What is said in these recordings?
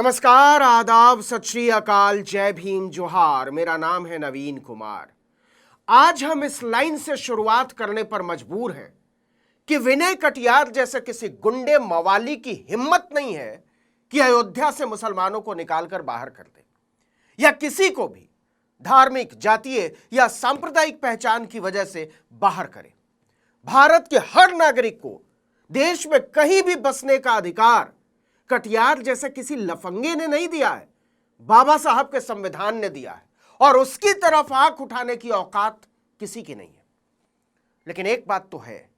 नमस्कार, आदाब, सत श्री अकाल, जय भीम, जोहार। मेरा नाम है नवीन कुमार। आज हम इस लाइन से शुरुआत करने पर मजबूर हैं कि विनय कटियार जैसे किसी गुंडे मवाली की हिम्मत नहीं है कि अयोध्या से मुसलमानों को निकालकर बाहर कर दे या किसी को भी धार्मिक, जातीय या सांप्रदायिक पहचान की वजह से बाहर करे। भारत के हर नागरिक को देश में कहीं भी बसने का अधिकार कटियार जैसे किसी लफंगे ने नहीं दिया है, बाबा साहब के संविधान ने दिया है और उसकी तरफ आंख उठाने की औकात किसी की नहीं है। लेकिन एक बात तो है,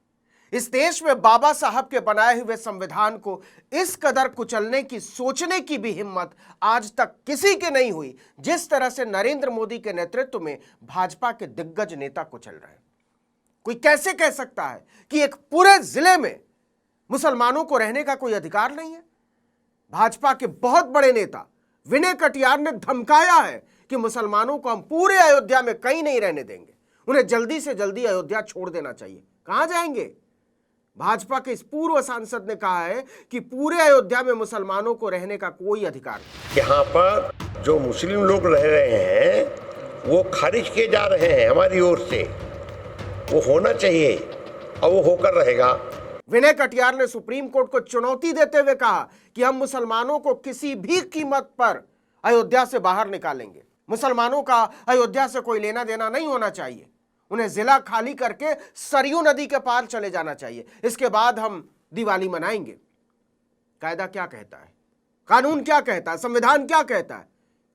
इस देश में बाबा साहब के बनाए हुए संविधान को इस कदर कुचलने की, सोचने की भी हिम्मत आज तक किसी की नहीं हुई जिस तरह से नरेंद्र मोदी के नेतृत्व में भाजपा के दिग्गज नेता कुचल रहे हैं। कोई कैसे कह सकता है कि एक पूरे जिले में मुसलमानों को रहने का कोई अधिकार नहीं है? भाजपा के बहुत बड़े नेता विनय कटियार ने धमकाया है कि मुसलमानों को हम पूरे अयोध्या में कहीं नहीं रहने देंगे, उन्हें जल्दी से जल्दी अयोध्या छोड़ देना चाहिए। कहां जाएंगे? भाजपा के इस पूर्व सांसद ने कहा है कि पूरे अयोध्या में मुसलमानों को रहने का कोई अधिकार नहीं। यहाँ पर जो मुस्लिम लोग रह रहे हैं वो खारिज किए जा रहे हैं हमारी ओर से। वो होना चाहिए और वो होकर रहेगा। विनय कटियार ने सुप्रीम कोर्ट को चुनौती देते हुए कहा कि हम मुसलमानों को किसी भी कीमत पर अयोध्या से बाहर निकालेंगे। मुसलमानों का अयोध्या से कोई लेना देना नहीं होना चाहिए। उन्हें जिला खाली करके सरयू नदी के पार चले जाना चाहिए। इसके बाद हम दिवाली मनाएंगे। कायदा क्या कहता है? कानून क्या कहता है? संविधान क्या कहता है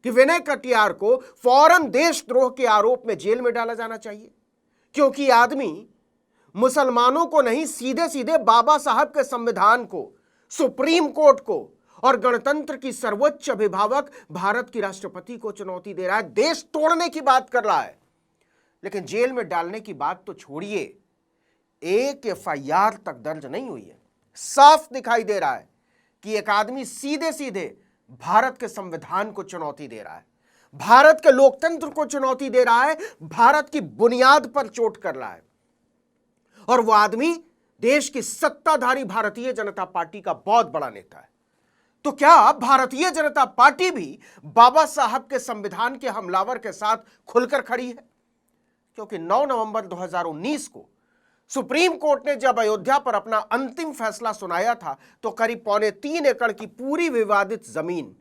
कि विनय कटियार को फौरन देशद्रोह के आरोप में जेल में डाला जाना चाहिए? क्योंकि आदमी मुसलमानों को नहीं, सीधे सीधे बाबा साहब के संविधान को, सुप्रीम कोर्ट को और गणतंत्र की सर्वोच्च अभिभावक भारत की राष्ट्रपति को चुनौती दे रहा है। देश तोड़ने की बात कर रहा है। लेकिन जेल में डालने की बात तो छोड़िए, एक एफआईआर तक दर्ज नहीं हुई है। साफ दिखाई दे रहा है कि एक आदमी सीधे सीधे भारत के संविधान को चुनौती दे रहा है, भारत के लोकतंत्र को चुनौती दे रहा है, भारत की बुनियाद पर चोट कर रहा है। और वो आदमी देश की सत्ताधारी भारतीय जनता पार्टी का बहुत बड़ा नेता है। तो क्या भारतीय जनता पार्टी भी बाबा साहब के संविधान के हमलावर के साथ खुलकर खड़ी है? क्योंकि 9 नवंबर 2019 को सुप्रीम कोर्ट ने जब अयोध्या पर अपना अंतिम फैसला सुनाया था तो करीब 3.25 एकड़ की पूरी विवादित जमीन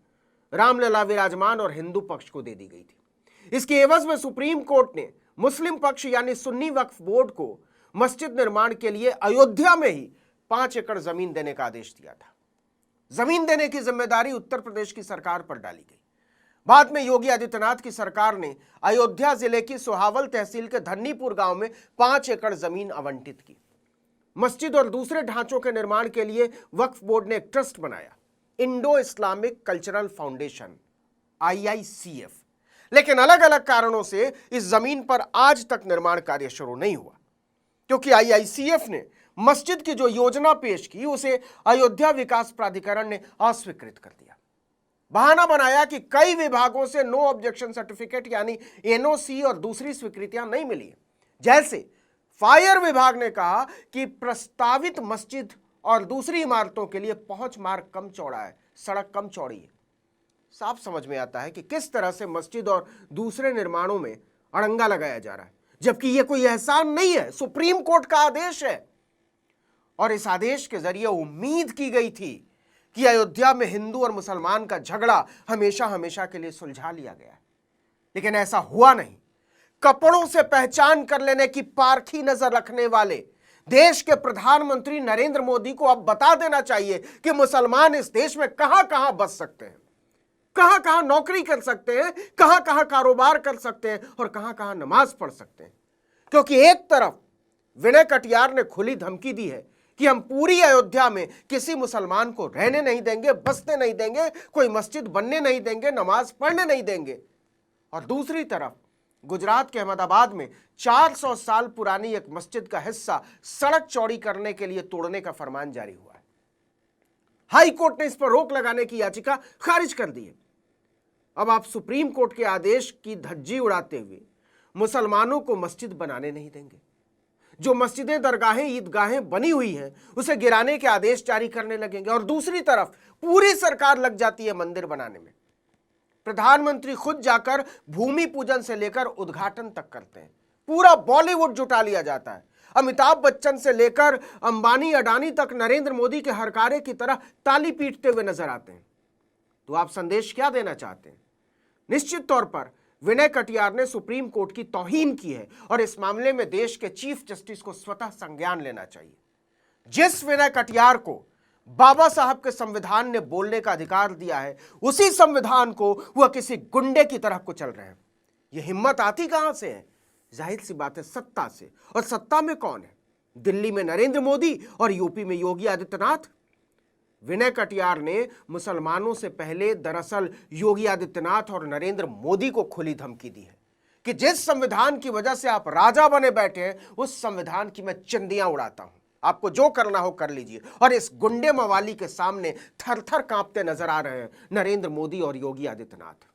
रामलला विराजमान और हिंदू पक्ष को दे दी गई थी। इसके एवज में सुप्रीम कोर्ट ने मुस्लिम पक्ष यानी सुन्नी वक्फ बोर्ड को मस्जिद निर्माण के लिए अयोध्या में ही 5 एकड़ जमीन देने का आदेश दिया था। जमीन देने की जिम्मेदारी उत्तर प्रदेश की सरकार पर डाली गई। बाद में योगी आदित्यनाथ की सरकार ने अयोध्या जिले की सोहावल तहसील के धन्नीपुर गांव में 5 एकड़ जमीन आवंटित की। मस्जिद और दूसरे ढांचों के निर्माण के लिए वक्फ बोर्ड ने एक ट्रस्ट बनाया, Indo Islamic cultural foundation IICF। लेकिन अलग अलग कारणों से इस जमीन पर आज तक निर्माण कार्य शुरू नहीं हुआ, क्योंकि IICF ने मस्जिद की जो योजना पेश की उसे अयोध्या विकास प्राधिकरण ने अस्वीकृत कर दिया। बहाना बनाया कि कई विभागों से नो ऑब्जेक्शन सर्टिफिकेट यानी NOC और दूसरी स्वीकृतियां नहीं मिली। जैसे फायर विभाग ने कहा कि प्रस्तावित मस्जिद और दूसरी इमारतों के लिए पहुंच मार्ग कम चौड़ा है, सड़क कम चौड़ी है। साफ समझ में आता है कि किस तरह से मस्जिद और दूसरे निर्माणों में अड़ंगा लगाया जा रहा है, जबकि यह कोई एहसान नहीं है, सुप्रीम कोर्ट का आदेश है। और इस आदेश के जरिए उम्मीद की गई थी कि अयोध्या में हिंदू और मुसलमान का झगड़ा हमेशा हमेशा के लिए सुलझा लिया गया है। लेकिन ऐसा हुआ नहीं। कपड़ों से पहचान कर लेने की पारखी नजर रखने वाले देश के प्रधानमंत्री नरेंद्र मोदी को अब बता देना चाहिए कि मुसलमान इस देश में कहां कहां बस सकते हैं, कहां कहां नौकरी कर सकते हैं, कहां कहां कारोबार कर सकते हैं और कहां कहां नमाज पढ़ सकते हैं। क्योंकि एक तरफ विनय कटियार ने खुली धमकी दी है कि हम पूरी अयोध्या में किसी मुसलमान को रहने नहीं देंगे, बसने नहीं देंगे, कोई मस्जिद बनने नहीं देंगे, नमाज पढ़ने नहीं देंगे। और दूसरी तरफ गुजरात के अहमदाबाद में 400 साल पुरानी एक मस्जिद का हिस्सा सड़क चौड़ी करने के लिए तोड़ने का फरमान जारी हुआ है। हाई कोर्ट ने इस पर रोक लगाने की याचिका खारिज कर दी है। अब आप सुप्रीम कोर्ट के आदेश की धज्जी उड़ाते हुए मुसलमानों को मस्जिद बनाने नहीं देंगे। जो मस्जिदें, दरगाहें, ईदगाहें बनी हुई हैं उसे गिराने के आदेश जारी करने लगेंगे। और दूसरी तरफ पूरी सरकार लग जाती है मंदिर बनाने में। प्रधानमंत्री खुद जाकर भूमि पूजन से लेकर उद्घाटन तक करते हैं। पूरा बॉलीवुड जुटा लिया जाता है। अमिताभ बच्चन से लेकर अंबानी, अडानी तक नरेंद्र मोदी के हरकारे की तरह ताली पीटते हुए नजर आते हैं। तो आप संदेश क्या देना चाहते हैं? निश्चित तौर पर विनय कटियार ने सुप्रीम कोर्ट की तौहीन की है और इस मामले में देश के चीफ जस्टिस को स्वतः संज्ञान लेना चाहिए। जिस विनय कटियार को बाबा साहब के संविधान ने बोलने का अधिकार दिया है, उसी संविधान को वह किसी गुंडे की तरह कुचल रहे हैं। यह हिम्मत आती कहां से है? जाहिर सी बात है, सत्ता से। और सत्ता में कौन है? दिल्ली में नरेंद्र मोदी और यूपी में योगी आदित्यनाथ। विनय कटियार ने मुसलमानों से पहले दरअसल योगी आदित्यनाथ और नरेंद्र मोदी को खुली धमकी दी है कि जिस संविधान की वजह से आप राजा बने बैठे हैं, उस संविधान की मैं चिंदियां उड़ाता हूं। आपको जो करना हो कर लीजिए। और इस गुंडे मवाली के सामने थर थर कांपते नजर आ रहे हैं नरेंद्र मोदी और योगी आदित्यनाथ।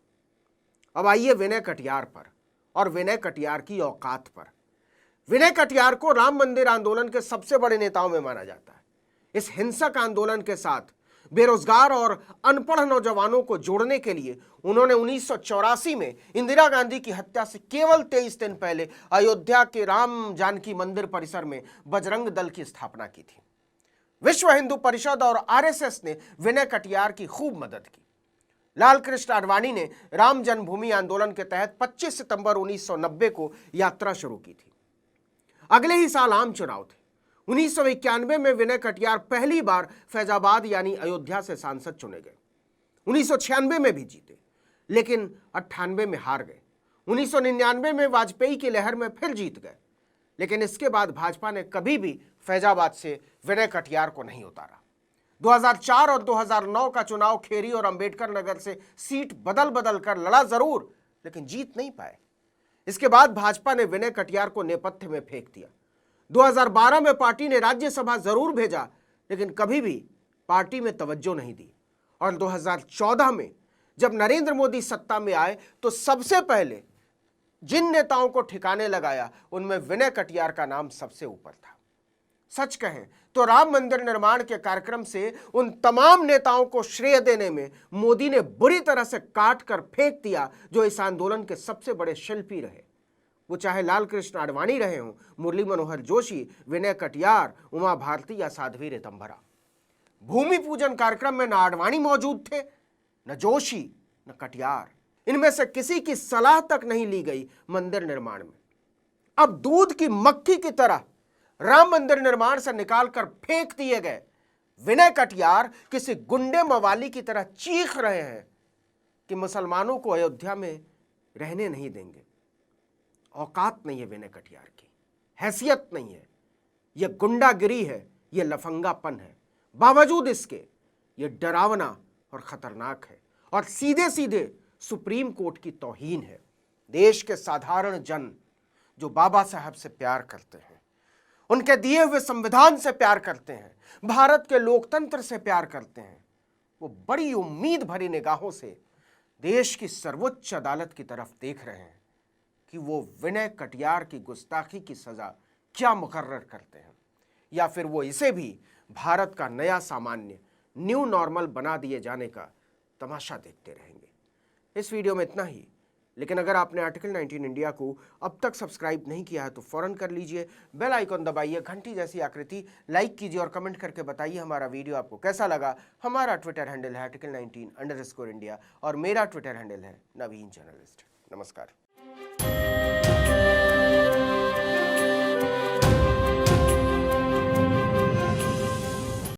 अब आइए विनय कटियार पर और विनय कटियार की औकात पर। विनय कटियार को राम मंदिर आंदोलन के सबसे बड़े नेताओं में माना जाता है। इस हिंसक आंदोलन के साथ बेरोजगार और अनपढ़ नौजवानों को जोड़ने के लिए उन्होंने 1984 में इंदिरा गांधी की हत्या से केवल 23 दिन पहले अयोध्या के राम जानकी मंदिर परिसर में बजरंग दल की स्थापना की थी। विश्व हिंदू परिषद और आरएसएस ने विनय कटियार की खूब मदद की। लाल कृष्ण आडवाणी ने राम जन्मभूमि आंदोलन के तहत 25 सितंबर 1990 को यात्रा शुरू की थी। अगले ही साल आम चुनाव थे। 1991 में विनय कटियार पहली बार फैजाबाद यानी अयोध्या से सांसद चुने गए। 1996 में भी जीते, लेकिन 98 में हार गए। 1999 में वाजपेयी की लहर में फिर जीत गए, लेकिन इसके बाद भाजपा ने कभी भी फैजाबाद से विनय कटियार को नहीं उतारा। 2004 और 2009 का चुनाव खेरी और अंबेडकर नगर से सीट बदल बदल कर लड़ा जरूर, लेकिन जीत नहीं पाए। इसके बाद भाजपा ने विनय कटियार को नेपथ्य में फेंक दिया। 2012 में पार्टी ने राज्यसभा जरूर भेजा, लेकिन कभी भी पार्टी में तवज्जो नहीं दी। और 2014 में जब नरेंद्र मोदी सत्ता में आए तो सबसे पहले जिन नेताओं को ठिकाने लगाया उनमें विनय कटियार का नाम सबसे ऊपर था। सच कहें तो राम मंदिर निर्माण के कार्यक्रम से उन तमाम नेताओं को श्रेय देने में मोदी ने बुरी तरह से काट कर फेंक दिया जो इस आंदोलन के सबसे बड़े शिल्पी रहे। वो चाहे लाल कृष्ण आडवाणी रहे हों, मुरली मनोहर जोशी, विनय कटियार, उमा भारती या साध्वी ऋतंभरा। भूमि पूजन कार्यक्रम में न आडवाणी मौजूद थे, न जोशी, न कटियार। इनमें से किसी की सलाह तक नहीं ली गई मंदिर निर्माण में। अब दूध की मक्खी की तरह राम मंदिर निर्माण से निकालकर फेंक दिए गए विनय कटियार किसी गुंडे मवाली की तरह चीख रहे हैं कि मुसलमानों को अयोध्या में रहने नहीं देंगे। औकात नहीं है विनय कटियार की, हैसियत नहीं है, यह गुंडागिरी है, यह लफंगापन है। बावजूद इसके यह डरावना और खतरनाक है और सीधे सीधे सुप्रीम कोर्ट की तौहीन है। देश के साधारण जन जो बाबा साहब से प्यार करते हैं, उनके दिए हुए संविधान से प्यार करते हैं, भारत के लोकतंत्र से प्यार करते हैं, वो बड़ी उम्मीद भरी निगाहों से देश की सर्वोच्च अदालत की तरफ देख रहे हैं कि वो विनय कटियार की गुस्ताखी की सजा क्या मुकर्रर करते हैं, या फिर वो इसे भी भारत का नया सामान्य, न्यू नॉर्मल बना दिए जाने का तमाशा देखते रहेंगे। इस वीडियो में इतना ही, लेकिन अगर आपने आर्टिकल 19 इंडिया को अब तक सब्सक्राइब नहीं किया है तो फौरन कर लीजिए। बेल आइकॉन दबाइए, घंटी जैसी आकृति लाइक कीजिए और कमेंट करके बताइए हमारा वीडियो आपको कैसा लगा। हमारा ट्विटर हैंडल है article19_India और मेरा ट्विटर हैंडल है नवीन जर्नलिस्ट। नमस्कार।